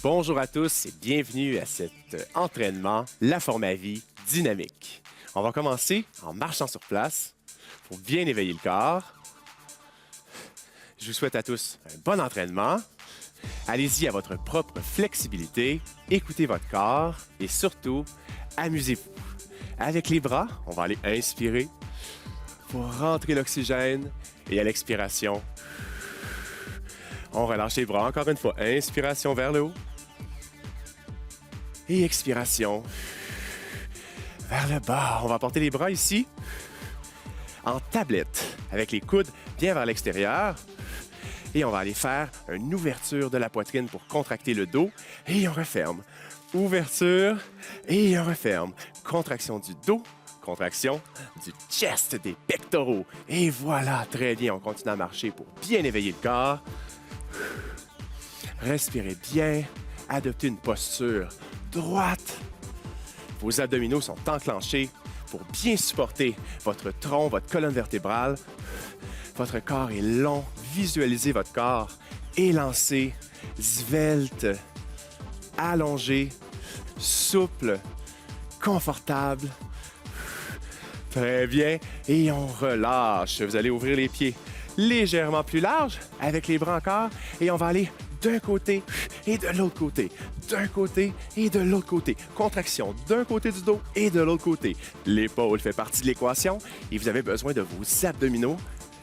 Bonjour à tous et bienvenue à cet entraînement La forme à vie dynamique. On va commencer en marchant sur place pour bien éveiller le corps. Je vous souhaite à tous un bon entraînement. Allez-y à votre propre flexibilité, écoutez votre corps et surtout, amusez-vous. Avec les bras, on va aller inspirer pour rentrer l'oxygène et à l'expiration, on relâche les bras encore une fois. Inspiration vers le haut. Et expiration vers le bas. On va porter les bras ici en tablette avec les coudes bien vers l'extérieur. Et on va aller faire une ouverture de la poitrine pour contracter le dos. Et on referme. Ouverture et on referme. Contraction du dos, contraction du chest, des pectoraux. Et voilà, très bien. On continue à marcher pour bien éveiller le corps. Respirez bien. Adoptez une posture droite. Vos abdominaux sont enclenchés pour bien supporter votre tronc, votre colonne vertébrale. Votre corps est long. Visualisez votre corps élancé, svelte, allongé, souple, confortable. Très bien. Et on relâche. Vous allez ouvrir les pieds légèrement plus larges avec les bras encore. Et on va aller d'un côté et de l'autre côté. D'un côté et de l'autre côté. Contraction d'un côté du dos et de l'autre côté. L'épaule fait partie de l'équation et vous avez besoin de vos abdominaux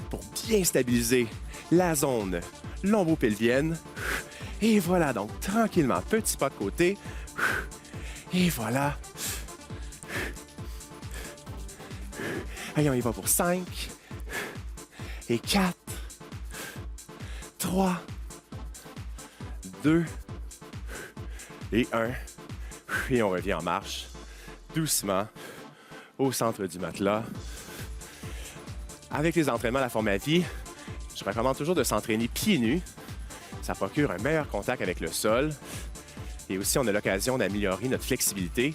pour bien stabiliser la zone lombo-pelvienne. Et voilà, donc tranquillement, petit pas de côté. Et voilà. Allez, on y va pour 5 et 4, 3, 2 et 1. Et on revient en marche, doucement, au centre du matelas. Avec les entraînements à la forme à vie, je recommande toujours de s'entraîner pieds nus. Ça procure un meilleur contact avec le sol. Et aussi, on a l'occasion d'améliorer notre flexibilité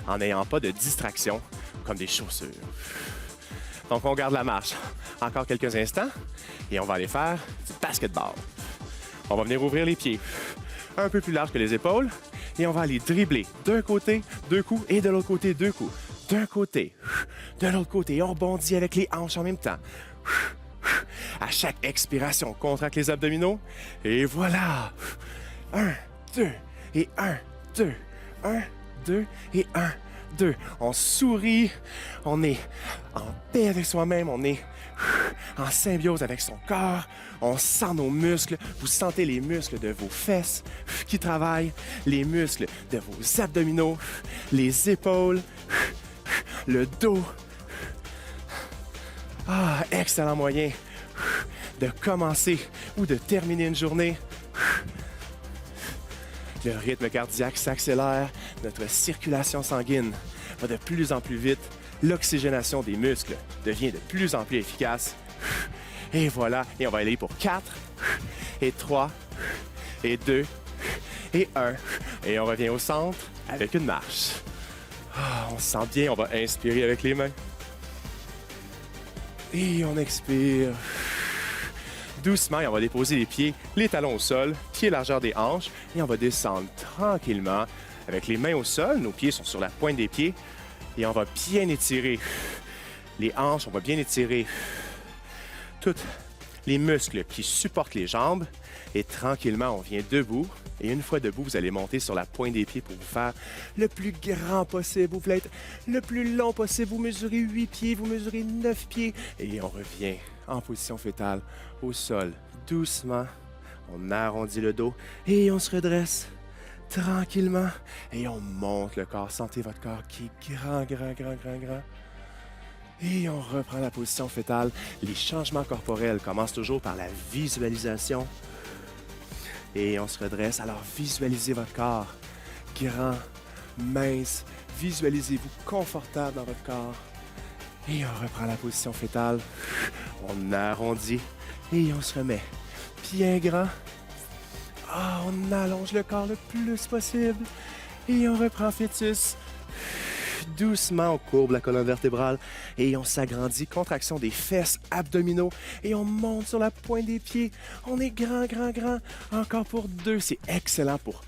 en n'ayant pas de distraction, comme des chaussures. Donc, on garde la marche encore quelques instants et on va aller faire du basketball. On va venir ouvrir les pieds un peu plus large que les épaules et on va aller dribbler d'un côté, deux coups et de l'autre côté, deux coups. D'un côté, de l'autre côté. On rebondit avec les hanches en même temps. À chaque expiration, on contracte les abdominaux. Et voilà. 1, 2 et 1, 2. 1, 2 et 1, 2. On sourit. On est en paix avec soi-même. On est en symbiose avec son corps. On sent nos muscles. Vous sentez les muscles de vos fesses qui travaillent. Les muscles de vos abdominaux. Les épaules. Le dos. Ah, excellent moyen de commencer ou de terminer une journée. Le rythme cardiaque s'accélère, notre circulation sanguine va de plus en plus vite, l'oxygénation des muscles devient de plus en plus efficace. Et voilà, et on va aller pour 4, et 3, et 2, et 1. Et on revient au centre avec une marche. Ah, on se sent bien, on va inspirer avec les mains. Et on expire. Doucement, et on va déposer les pieds, les talons au sol, pieds largeur des hanches, et on va descendre tranquillement avec les mains au sol. Nos pieds sont sur la pointe des pieds et on va bien étirer les hanches, on va bien étirer tous les muscles qui supportent les jambes et tranquillement, on vient debout. Et une fois debout, vous allez monter sur la pointe des pieds pour vous faire le plus grand possible. Vous voulez être le plus long possible. Vous mesurez 8 pieds, vous mesurez 9 pieds. Et on revient en position fétale au sol. Doucement, on arrondit le dos et on se redresse tranquillement. Et on monte le corps. Sentez votre corps qui est grand, grand, grand, grand, grand. Et on reprend la position fétale. Les changements corporels commencent toujours par la visualisation. Et on se redresse. Alors, visualisez votre corps grand, mince. Visualisez-vous confortable dans votre corps. Et on reprend la position fétale. On arrondit et on se remet bien grand. Ah, on allonge le corps le plus possible. Et on reprend fœtus. Doucement, on courbe la colonne vertébrale et on s'agrandit. Contraction des fesses, abdominaux et on monte sur la pointe des pieds. On est grand, grand, grand. Encore pour 2. C'est excellent pour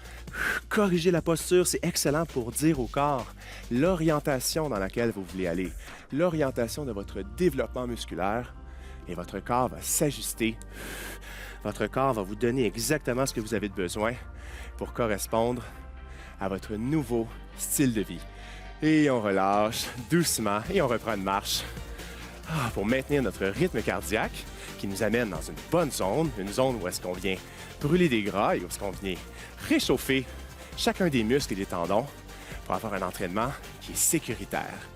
corriger la posture. C'est excellent pour dire au corps l'orientation dans laquelle vous voulez aller. L'orientation de votre développement musculaire et votre corps va s'ajuster. Votre corps va vous donner exactement ce que vous avez besoin pour correspondre à votre nouveau style de vie. Et on relâche doucement et on reprend une marche pour maintenir notre rythme cardiaque qui nous amène dans une bonne zone, une zone où est-ce qu'on vient brûler des gras et où est-ce qu'on vient réchauffer chacun des muscles et des tendons pour avoir un entraînement qui est sécuritaire.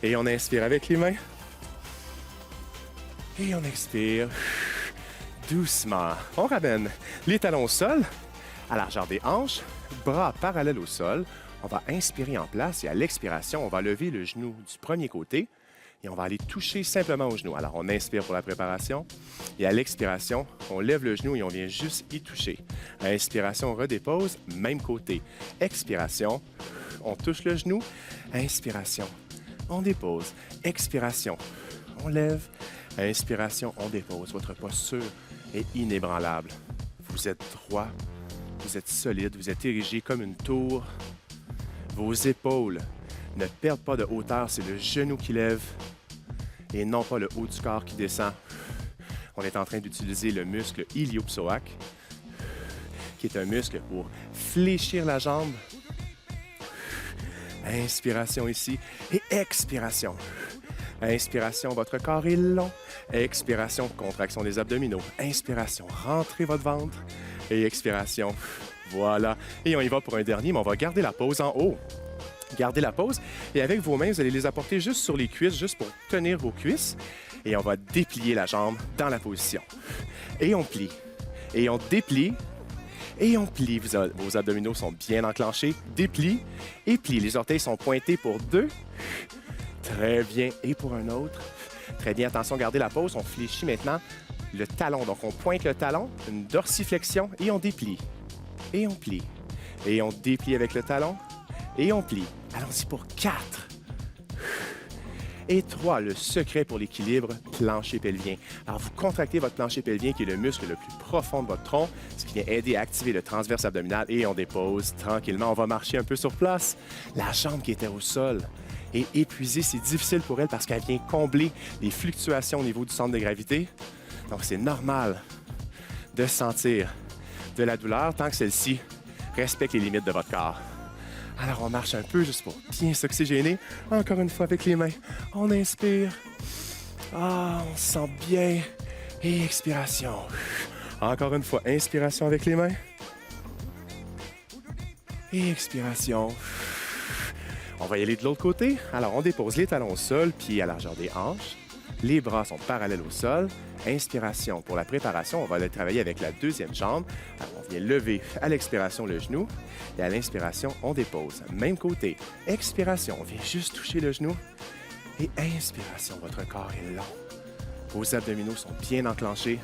Et on inspire avec les mains. Et on expire doucement. On ramène les talons au sol, à la largeur des hanches, bras parallèles au sol. On va inspirer en place et à l'expiration, on va lever le genou du premier côté et on va aller toucher simplement au genou. Alors, on inspire pour la préparation et à l'expiration, on lève le genou et on vient juste y toucher. À l'inspiration, on redépose, même côté. Expiration, on touche le genou. Inspiration, on dépose. Expiration, on lève. Inspiration, on dépose. Votre posture est inébranlable. Vous êtes droit, vous êtes solide, vous êtes érigé comme une tour. Vos épaules ne perdent pas de hauteur, c'est le genou qui lève et non pas le haut du corps qui descend. On est en train d'utiliser le muscle iliopsoas, qui est un muscle pour fléchir la jambe. Inspiration ici et expiration. Inspiration, votre corps est long. Expiration, contraction des abdominaux. Inspiration, rentrez votre ventre. Et expiration, voilà. Et on y va pour un dernier, mais on va garder la pause en haut. Gardez la pause et avec vos mains, vous allez les apporter juste sur les cuisses, juste pour tenir vos cuisses. Et on va déplier la jambe dans la position. Et on plie. Et on déplie. Et on plie. Vos abdominaux sont bien enclenchés. Déplie et plie. Les orteils sont pointés pour 2. Très bien. Et pour un autre. Très bien. Attention, gardez la pause. On fléchit maintenant le talon. Donc, on pointe le talon, une dorsiflexion et on déplie. Et on plie. Et on déplie avec le talon. Et on plie. Allons-y pour 4. Et 3, le secret pour l'équilibre, plancher pelvien. Alors, vous contractez votre plancher pelvien, qui est le muscle le plus profond de votre tronc, ce qui vient aider à activer le transverse abdominal. Et on dépose tranquillement. On va marcher un peu sur place. La jambe qui était au sol est épuisée. C'est difficile pour elle parce qu'elle vient combler les fluctuations au niveau du centre de gravité. Donc, c'est normal de sentir de la douleur tant que celle-ci respecte les limites de votre corps. Alors, on marche un peu juste pour bien s'oxygéner. Encore une fois avec les mains. On inspire. On se sent bien. Et expiration. Encore une fois, inspiration avec les mains. Et expiration. On va y aller de l'autre côté. Alors, on dépose les talons au sol, pieds à la largeur des hanches. Les bras sont parallèles au sol. Inspiration. Pour la préparation, on va aller travailler avec la deuxième jambe. Alors, on vient lever à l'expiration le genou. Et à l'inspiration, on dépose. Même côté. Expiration, on vient juste toucher le genou. Et inspiration, votre corps est long. Vos abdominaux sont bien enclenchés.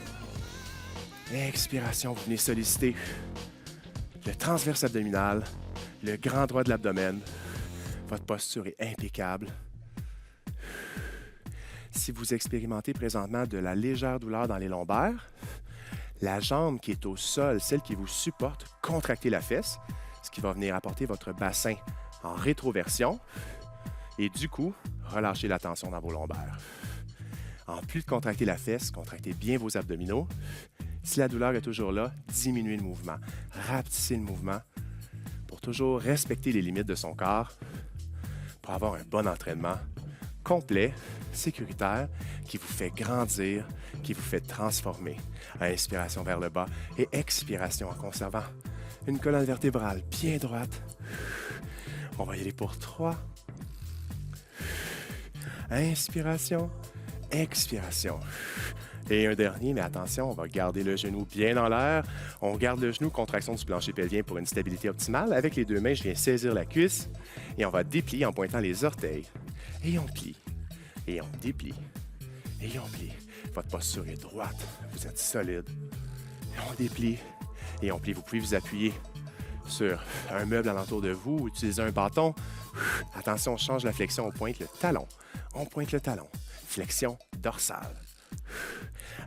Expiration, vous venez solliciter le transverse abdominal, le grand droit de l'abdomen. Votre posture est impeccable. Si vous expérimentez présentement de la légère douleur dans les lombaires, la jambe qui est au sol, celle qui vous supporte, contractez la fesse, ce qui va venir apporter votre bassin en rétroversion et du coup, relâchez la tension dans vos lombaires. En plus de contracter la fesse, contractez bien vos abdominaux. Si la douleur est toujours là, diminuez le mouvement, rapetissez le mouvement pour toujours respecter les limites de son corps pour avoir un bon entraînement complet, sécuritaire, qui vous fait grandir, qui vous fait transformer. Inspiration vers le bas et expiration en conservant une colonne vertébrale bien droite. On va y aller pour 3. Inspiration, expiration. Et un dernier, mais attention, on va garder le genou bien en l'air. On garde le genou, contraction du plancher pelvien pour une stabilité optimale. Avec les deux mains, je viens saisir la cuisse et on va déplier en pointant les orteils. Et on plie, et on déplie, et on plie. Votre posture est droite, vous êtes solide. Et on déplie, et on plie. Vous pouvez vous appuyer sur un meuble alentour de vous, utilisez un bâton. Attention, on change la flexion, on pointe le talon. On pointe le talon. Flexion dorsale.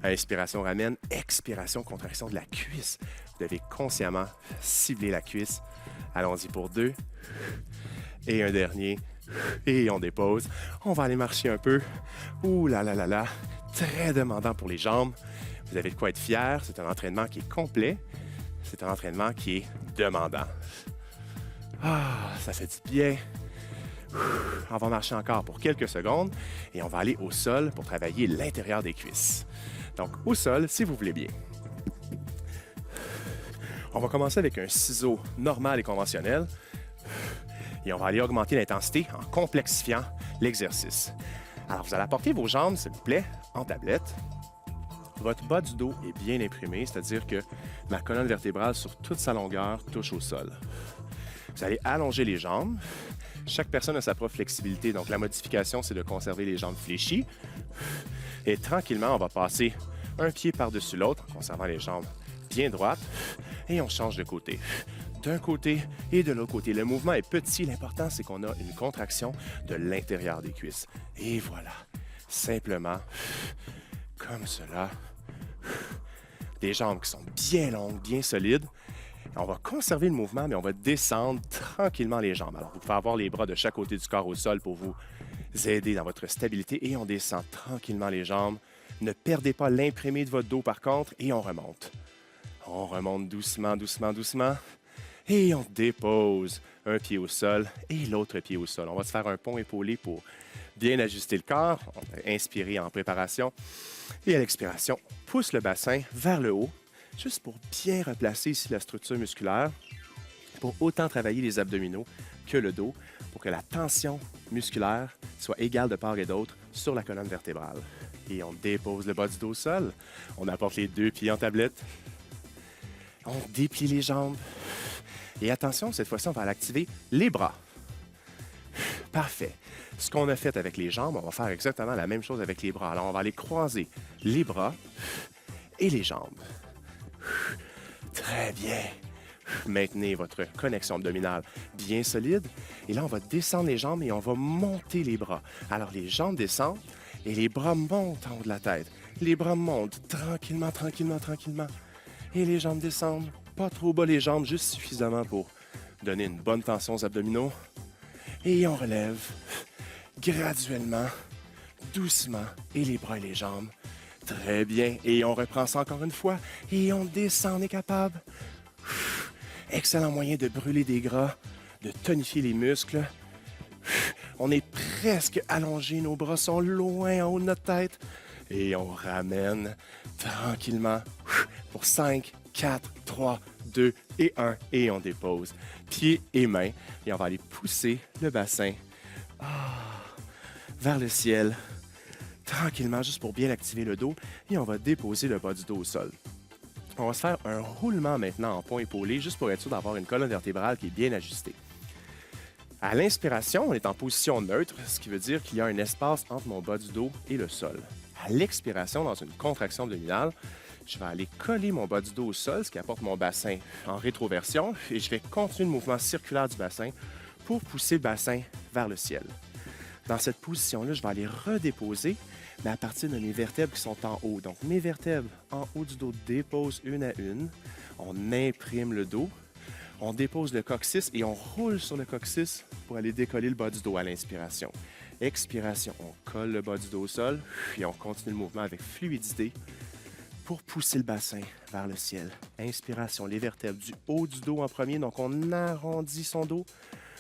Inspiration ramène, expiration, contraction de la cuisse. Vous devez consciemment cibler la cuisse. Allons-y pour 2. Et un dernier. Et on dépose. On va aller marcher un peu. Ouh là là là là. Très demandant pour les jambes. Vous avez de quoi être fier. C'est un entraînement qui est complet. C'est un entraînement qui est demandant. Ah, ça fait du bien. On va marcher encore pour quelques secondes et on va aller au sol pour travailler l'intérieur des cuisses. Donc, au sol, si vous voulez bien. On va commencer avec un ciseau normal et conventionnel et on va aller augmenter l'intensité en complexifiant l'exercice. Alors, vous allez apporter vos jambes, s'il vous plaît, en tablette. Votre bas du dos est bien imprimé, c'est-à-dire que la colonne vertébrale sur toute sa longueur touche au sol. Vous allez allonger les jambes. Chaque personne a sa propre flexibilité, donc la modification, c'est de conserver les jambes fléchies. Et tranquillement, on va passer un pied par-dessus l'autre en conservant les jambes bien droites. Et on change de côté. D'un côté et de l'autre côté. Le mouvement est petit. L'important, c'est qu'on a une contraction de l'intérieur des cuisses. Et voilà. Simplement, comme cela. Des jambes qui sont bien longues, bien solides. On va conserver le mouvement, mais on va descendre tranquillement les jambes. Alors, vous pouvez avoir les bras de chaque côté du corps au sol pour vous aider dans votre stabilité. Et on descend tranquillement les jambes. Ne perdez pas l'imprimé de votre dos, par contre, et on remonte. On remonte doucement, doucement, doucement. Et on dépose un pied au sol et l'autre pied au sol. On va se faire un pont épaulé pour bien ajuster le corps. On va inspirer en préparation. Et à l'expiration, pousse le bassin vers le haut, juste pour bien replacer ici la structure musculaire, pour autant travailler les abdominaux que le dos, pour que la tension musculaire soit égale de part et d'autre sur la colonne vertébrale. Et on dépose le bas du dos au sol. On apporte les 2 pieds en tablette. On déplie les jambes. Et attention, cette fois-ci, on va aller activer les bras. Parfait. Ce qu'on a fait avec les jambes, on va faire exactement la même chose avec les bras. Alors, on va aller croiser les bras et les jambes. Très bien. Maintenez votre connexion abdominale bien solide. Et là, on va descendre les jambes et on va monter les bras. Alors, les jambes descendent et les bras montent en haut de la tête. Les bras montent tranquillement, tranquillement, tranquillement. Et les jambes descendent. Pas trop bas les jambes, juste suffisamment pour donner une bonne tension aux abdominaux. Et on relève graduellement, doucement, et les bras et les jambes. Très bien. Et on reprend ça encore une fois. Et on descend, on est capable. Excellent moyen de brûler des gras, de tonifier les muscles. On est presque allongé, nos bras sont loin en haut de notre tête. Et on ramène tranquillement pour 5, 4, 3, 2 et 1. Et on dépose pieds et mains. Et on va aller pousser le bassin vers le ciel. Tranquillement, juste pour bien activer le dos. Et on va déposer le bas du dos au sol. On va se faire un roulement maintenant en pont épaulé, juste pour être sûr d'avoir une colonne vertébrale qui est bien ajustée. À l'inspiration, on est en position neutre, ce qui veut dire qu'il y a un espace entre mon bas du dos et le sol. À l'expiration, dans une contraction abdominale, je vais aller coller mon bas du dos au sol, ce qui apporte mon bassin en rétroversion, et je vais continuer le mouvement circulaire du bassin pour pousser le bassin vers le ciel. Dans cette position-là, je vais aller redéposer, mais à partir de mes vertèbres qui sont en haut. Donc, mes vertèbres en haut du dos déposent une à une. On imprime le dos. On dépose le coccyx et on roule sur le coccyx pour aller décoller le bas du dos à l'inspiration. Expiration, on colle le bas du dos au sol et on continue le mouvement avec fluidité pour pousser le bassin vers le ciel. Inspiration, les vertèbres du haut du dos en premier, donc on arrondit son dos.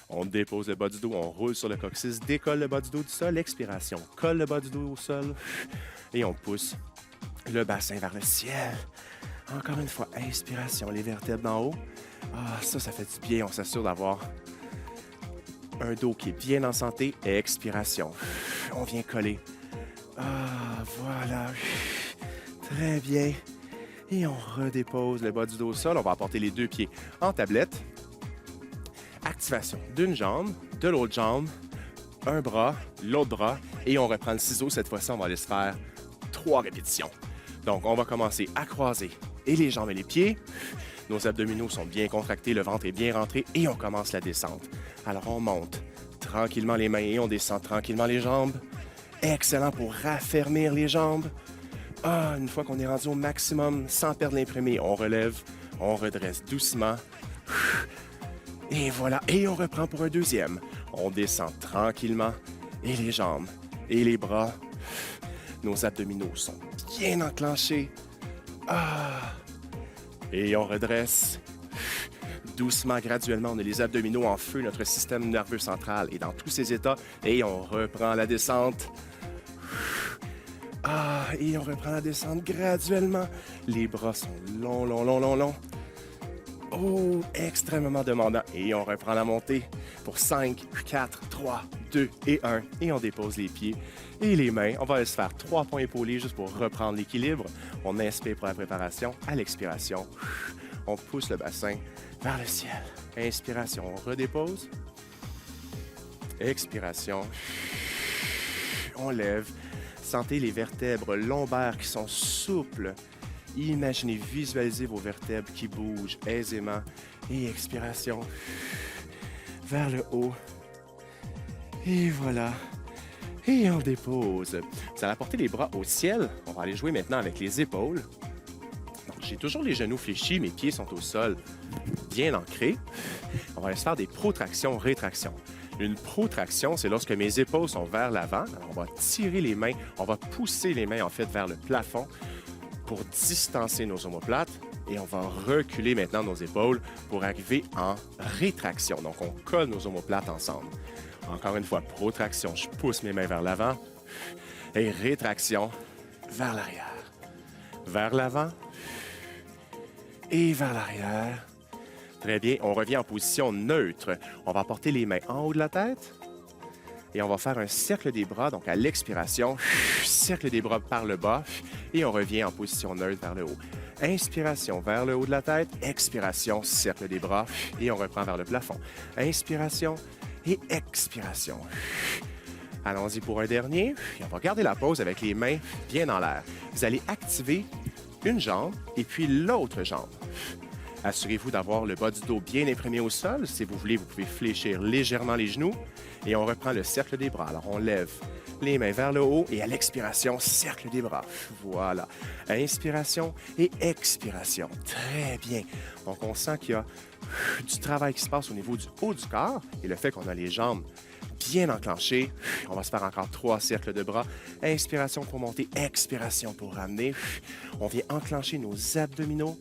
On dépose le bas du dos, on roule sur le coccyx, décolle le bas du dos du sol. Expiration, colle le bas du dos au sol et on pousse le bassin vers le ciel. Encore une fois, inspiration, les vertèbres d'en haut. Ça fait du bien. On s'assure d'avoir un dos qui est bien en santé. Et expiration. On vient coller. Voilà. Très bien. Et on redépose le bas du dos au sol. On va apporter les 2 pieds en tablette. Activation d'une jambe, de l'autre jambe, un bras, l'autre bras. Et on reprend le ciseau. Cette fois-ci, on va aller se faire 3 répétitions. Donc, on va commencer à croiser et les jambes et les pieds. Nos abdominaux sont bien contractés, le ventre est bien rentré et on commence la descente. Alors on monte tranquillement les mains et on descend tranquillement les jambes. Excellent pour raffermir les jambes. Une fois qu'on est rendu au maximum, sans perdre l'imprimé, on relève, on redresse doucement. Et voilà, et on reprend pour un deuxième. On descend tranquillement et les jambes et les bras. Nos abdominaux sont bien enclenchés. Et on redresse. Doucement, graduellement, on a les abdominaux en feu, notre système nerveux central est dans tous ses états et on reprend la descente. Et on reprend la descente graduellement. Les bras sont longs, longs, longs, longs, longs. Extrêmement demandant. Et on reprend la montée pour 5, 4, 3, 2 et 1. Et on dépose les pieds et les mains. On va se faire 3 points épaulés juste pour reprendre l'équilibre. On inspire pour la préparation. À l'expiration, on pousse le bassin vers le ciel. Inspiration, on redépose. Expiration, on lève. Sentez les vertèbres lombaires qui sont souples. Imaginez, visualisez vos vertèbres qui bougent aisément. Et expiration, vers le haut. Et voilà. Et on dépose. Vous allez apporter les bras au ciel. On va aller jouer maintenant avec les épaules. J'ai toujours les genoux fléchis, mes pieds sont au sol, bien ancrés. On va aller se faire des protractions, rétractions. Une protraction, c'est lorsque mes épaules sont vers l'avant. On va tirer les mains, on va pousser les mains en fait vers le plafond pour distancer nos omoplates. Et on va reculer maintenant nos épaules pour arriver en rétraction. Donc, on colle nos omoplates ensemble. Encore une fois, protraction, je pousse mes mains vers l'avant. Et rétraction vers l'arrière. Vers l'avant. Et vers l'arrière. Très bien, on revient en position neutre. On va porter les mains en haut de la tête et on va faire un cercle des bras. Donc, à l'expiration, cercle des bras par le bas et on revient en position neutre vers le haut. Inspiration vers le haut de la tête, expiration, cercle des bras et on reprend vers le plafond. Inspiration et expiration. Allons-y pour un dernier. Et on va garder la pause avec les mains bien en l'air. Vous allez activer une jambe et puis l'autre jambe. Assurez-vous d'avoir le bas du dos bien imprimé au sol. Si vous voulez, vous pouvez fléchir légèrement les genoux et on reprend le cercle des bras. Alors, on lève les mains vers le haut et à l'expiration, cercle des bras. Voilà. Inspiration et expiration. Très bien. Donc, on sent qu'il y a du travail qui se passe au niveau du haut du corps et le fait qu'on a les jambes bien enclenchées. On va se faire encore 3 cercles de bras. Inspiration pour monter, expiration pour ramener. On vient enclencher nos abdominaux.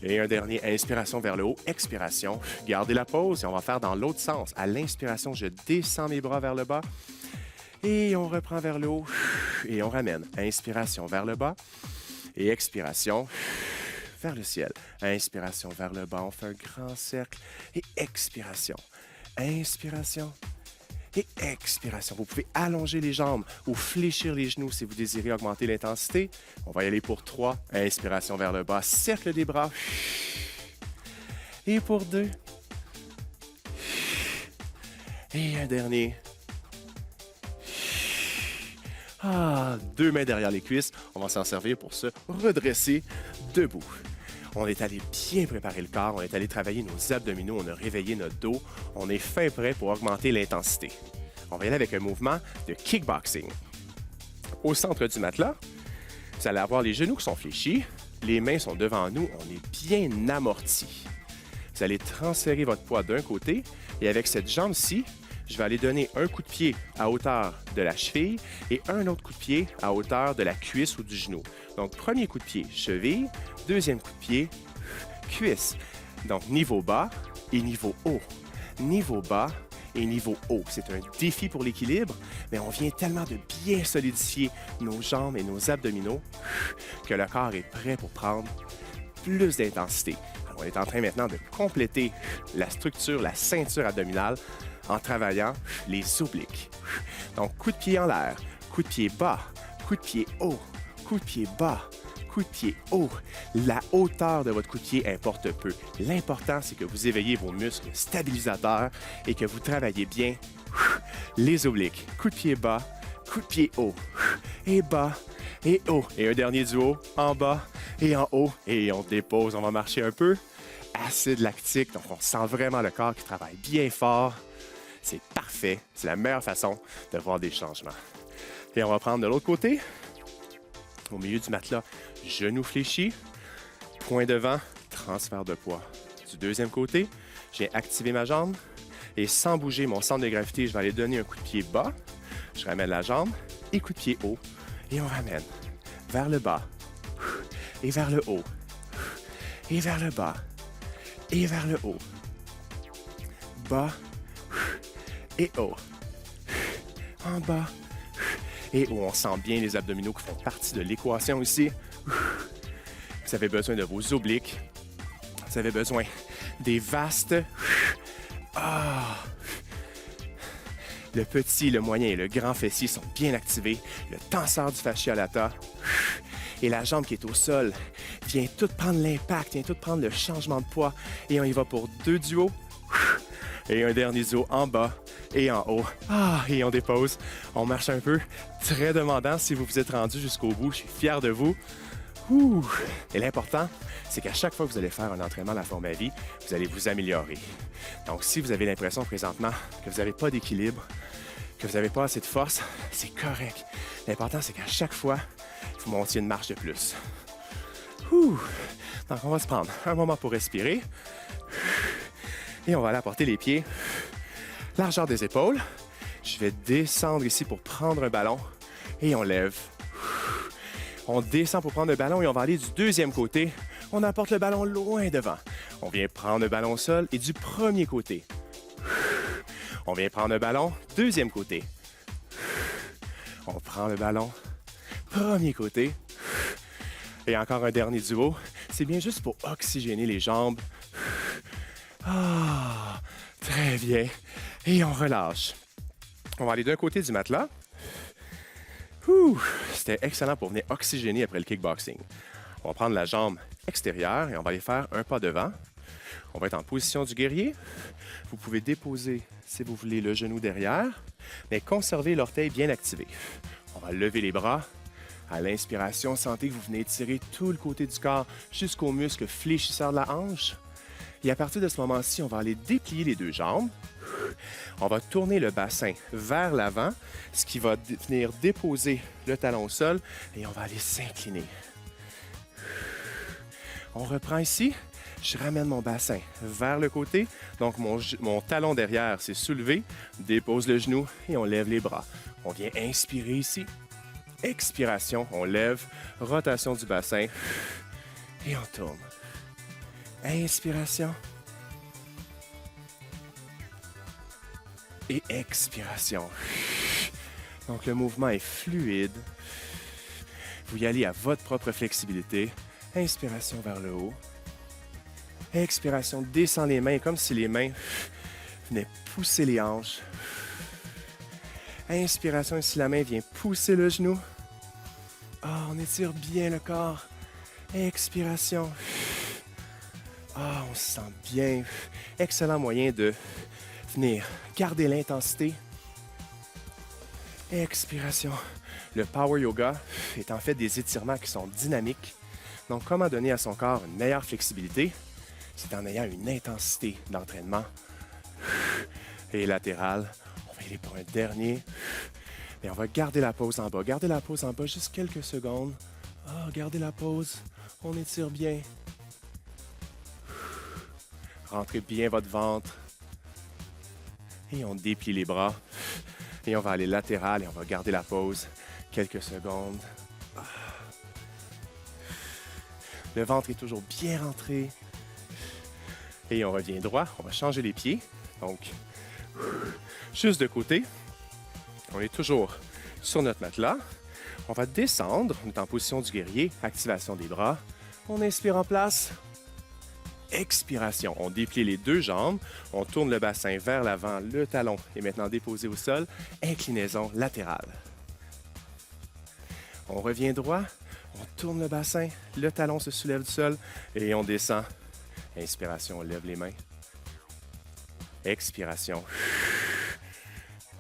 Et un dernier, inspiration vers le haut, expiration. Gardez la pause et on va faire dans l'autre sens. À l'inspiration, je descends mes bras vers le bas et on reprend vers le haut et on ramène. Inspiration vers le bas et expiration vers le ciel. Inspiration vers le bas, on fait un grand cercle et expiration. Inspiration et expiration. Vous pouvez allonger les jambes ou fléchir les genoux si vous désirez augmenter l'intensité. On va y aller pour 3. Inspiration vers le bas, cercle des bras. Et pour 2. Et un dernier. 2 mains derrière les cuisses. On va s'en servir pour se redresser debout. On est allé bien préparer le corps, on est allé travailler nos abdominaux, on a réveillé notre dos. On est fin prêt pour augmenter l'intensité. On va y aller avec un mouvement de kickboxing. Au centre du matelas, vous allez avoir les genoux qui sont fléchis, les mains sont devant nous, on est bien amorti. Vous allez transférer votre poids d'un côté et avec cette jambe-ci, je vais aller donner un coup de pied à hauteur de la cheville et un autre coup de pied à hauteur de la cuisse ou du genou. Donc, premier coup de pied, cheville. Deuxième coup de pied, cuisse. Donc, niveau bas et niveau haut. Niveau bas et niveau haut. C'est un défi pour l'équilibre, mais on vient tellement de bien solidifier nos jambes et nos abdominaux que le corps est prêt pour prendre plus d'intensité. Alors, on est en train maintenant de compléter la structure, la ceinture abdominale en travaillant les obliques. Donc, coup de pied en l'air, coup de pied bas, coup de pied haut, coup de pied bas, coup de pied haut. La hauteur de votre coup de pied importe peu. L'important, c'est que vous éveillez vos muscles stabilisateurs et que vous travaillez bien les obliques. Coup de pied bas, coup de pied haut, et bas, et haut. Et un dernier du haut, en bas, et en haut. Et on dépose, on va marcher un peu. Acide lactique, donc on sent vraiment le corps qui travaille bien fort. C'est parfait. C'est la meilleure façon de voir des changements. Et on va prendre de l'autre côté. Au milieu du matelas, genou fléchi, point devant, transfert de poids. Du deuxième côté, j'ai activé ma jambe et sans bouger mon centre de gravité, je vais aller donner un coup de pied bas. Je ramène la jambe et coup de pied haut. Et on ramène vers le bas et vers le haut et vers le bas et vers le haut. Bas et haut. En bas et haut. On sent bien les abdominaux qui font partie de l'équation ici. Vous avez besoin de vos obliques. Vous avez besoin des vastes. Le petit, le moyen et le grand fessier sont bien activés. Le tenseur du fascia lata. Et la jambe qui est au sol vient tout prendre l'impact, vient tout prendre le changement de poids. Et on y va pour 2 duos. Et un dernier duo en bas et en haut. Et on dépose. On marche un peu. Très demandant si vous vous êtes rendu jusqu'au bout. Je suis fier de vous. Et l'important, c'est qu'à chaque fois que vous allez faire un entraînement à la forme à vie, vous allez vous améliorer. Donc, si vous avez l'impression présentement que vous n'avez pas d'équilibre, que vous n'avez pas assez de force, c'est correct. L'important, c'est qu'à chaque fois, vous montiez une marche de plus. Donc, on va se prendre un moment pour respirer. Et on va aller apporter les pieds. Largeur des épaules. Je vais descendre ici pour prendre un ballon. Et on lève. On descend pour prendre le ballon et on va aller du deuxième côté. On apporte le ballon loin devant. On vient prendre le ballon au sol et du premier côté. On vient prendre le ballon, deuxième côté. On prend le ballon, premier côté. Et encore un dernier duo. C'est bien juste pour oxygéner les jambes. Très bien. Et on relâche. On va aller d'un côté du matelas. C'était excellent pour venir oxygéner après le kickboxing. On va prendre la jambe extérieure et on va aller faire un pas devant. On va être en position du guerrier. Vous pouvez déposer, si vous voulez, le genou derrière, mais conservez l'orteil bien activé. On va lever les bras. À l'inspiration, sentez que vous venez étirer tout le côté du corps jusqu'au muscle fléchisseur de la hanche. Et à partir de ce moment-ci, on va aller déplier les deux jambes. On va tourner le bassin vers l'avant, ce qui va venir déposer le talon au sol et on va aller s'incliner. On reprend ici. Je ramène mon bassin vers le côté. Donc, mon talon derrière s'est soulevé. Dépose le genou et on lève les bras. On vient inspirer ici. Expiration, on lève. Rotation du bassin. Et on tourne. Inspiration. Et expiration. Donc, le mouvement est fluide. Vous y allez à votre propre flexibilité. Inspiration vers le haut. Expiration, descend les mains comme si les mains venaient pousser les hanches. Inspiration, ici la main vient pousser le genou. On étire bien le corps. Expiration. On se sent bien. Excellent moyen de venir garder l'intensité. Expiration. Le Power Yoga est en fait des étirements qui sont dynamiques. Donc, comment donner à son corps une meilleure flexibilité? C'est en ayant une intensité d'entraînement. Et latéral. On va y aller pour un dernier. Et on va garder la pause en bas. Gardez la pause en bas juste quelques secondes. Gardez la pause. On étire bien. Rentrez bien votre ventre. Et on déplie les bras. Et on va aller latéral et on va garder la pause quelques secondes. Le ventre est toujours bien rentré. Et on revient droit. On va changer les pieds. Donc, juste de côté. On est toujours sur notre matelas. On va descendre. On est en position du guerrier. Activation des bras. On inspire en place. Expiration. On déplie les deux jambes. On tourne le bassin vers l'avant. Le talon est maintenant déposé au sol. Inclinaison latérale. On revient droit. On tourne le bassin. Le talon se soulève du sol. Et on descend. Inspiration. On lève les mains. Expiration.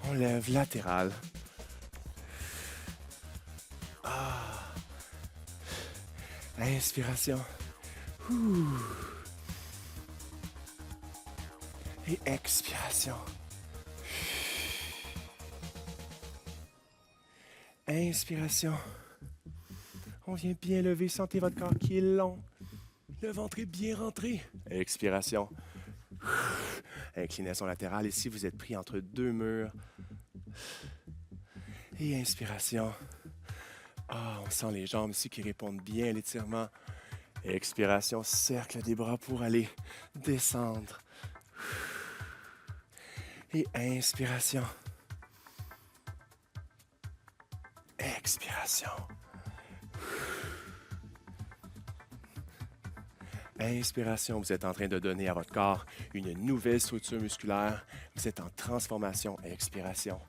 On lève latéral. Inspiration. Ouh. Et expiration. Inspiration. On vient bien lever. Sentez votre corps qui est long. Le ventre est bien rentré. Expiration. Inclinaison latérale. Ici, vous êtes pris entre deux murs. Et inspiration. Ah, on sent les jambes ici qui répondent bien à l'étirement. Expiration, cercle des bras pour aller descendre. Et inspiration. Expiration. Inspiration, vous êtes en train de donner à votre corps une nouvelle structure musculaire. Vous êtes en transformation. Expiration.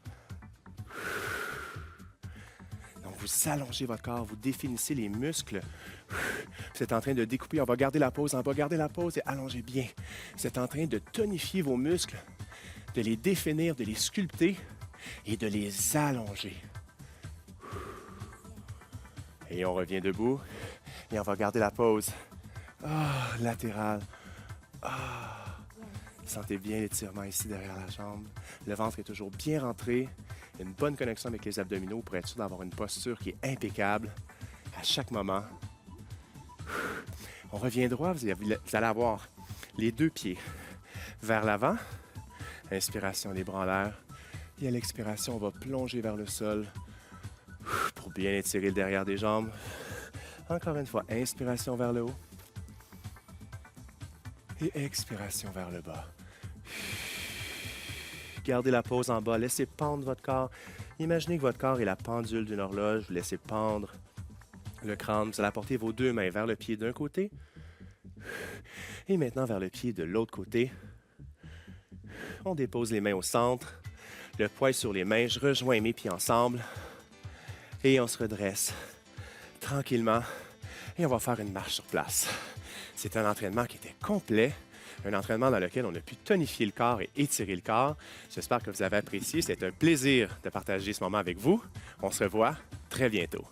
Donc, vous allongez votre corps, vous définissez les muscles. Vous êtes en train de découper. On va garder la pause. On va garder la pause et allongez bien. Vous êtes en train de tonifier vos muscles, de les définir, de les sculpter et de les allonger. Et on revient debout et on va garder la pause. Ah, latéral. Ah. Sentez bien l'étirement ici derrière la jambe. Le ventre est toujours bien rentré. Une bonne connexion avec les abdominaux pour être sûr d'avoir une posture qui est impeccable à chaque moment. On revient droit. Vous allez avoir les deux pieds vers l'avant. Inspiration, les bras en l'air. Et à l'expiration, on va plonger vers le sol pour bien étirer le derrière des jambes. Encore une fois, inspiration vers le haut. Et expiration vers le bas. Gardez la pause en bas. Laissez pendre votre corps. Imaginez que votre corps est la pendule d'une horloge. Vous laissez pendre le crâne. Vous allez apporter vos deux mains vers le pied d'un côté. Et maintenant vers le pied de l'autre côté. On dépose les mains au centre. Le poids sur les mains. Je rejoins mes pieds ensemble. Et on se redresse tranquillement. Et on va faire une marche sur place. C'est un entraînement qui était complet, un entraînement dans lequel on a pu tonifier le corps et étirer le corps. J'espère que vous avez apprécié. C'est un plaisir de partager ce moment avec vous. On se revoit très bientôt.